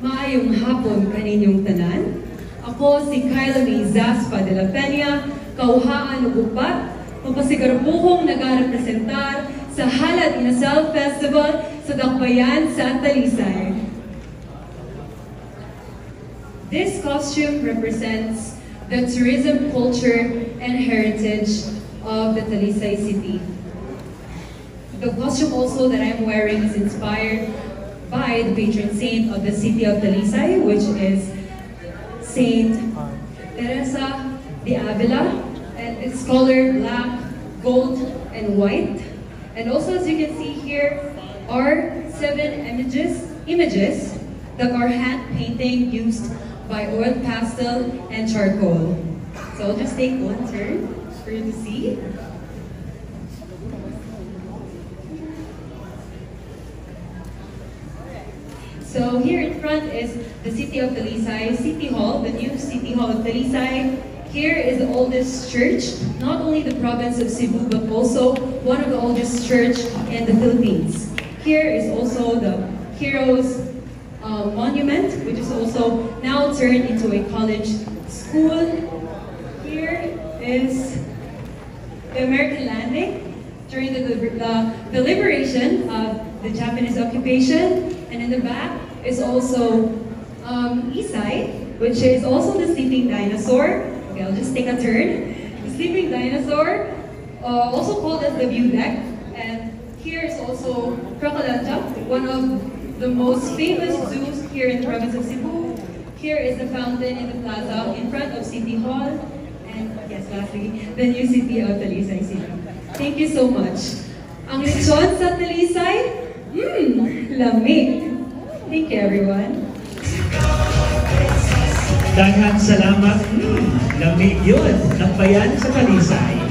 Maayong hapon kaninyong tanan. Ako si Kyla May Zaspa de la Peña, kauhaan ug upat, mapasigarbuhong nagarepresentar sa Halad Inasal Festival sa Dakbayan, Santa Talisay. This costume represents the tourism culture and heritage of the Talisay city. The costume also that I'm wearing is inspired by the patron saint of the city of Talisay, which is Saint Teresa de Avila, and it's colored black, gold, and white. And also, as you can see here, are 7 images that are hand painting used by oil pastel and charcoal. So I'll just take one turn for you to see. So here in front is the city of Talisay City Hall, the new City Hall of Talisay. Here is the oldest church, not only the province of Cebu, but also one of the oldest church in the Philippines. Here is also the Heroes Monument, which is also now turned into a college school. Here is the American landing during the liberation of the Japanese occupation. And in the back is also Isay, which is also the sleeping dinosaur. Okay, I'll just take a turn. The sleeping dinosaur, also called as the view deck. And here is also Crocodile Jump, one of the most famous zoos here in the province of Cebu. Here is the fountain in the plaza in front of City Hall. And yes, lastly, the new city of Talisay City. Thank you so much. Ang lechon sa Talisay, lamig. Thank you, everyone. Daghang salamat. Lamig yun. Dakbayan sa Talisay.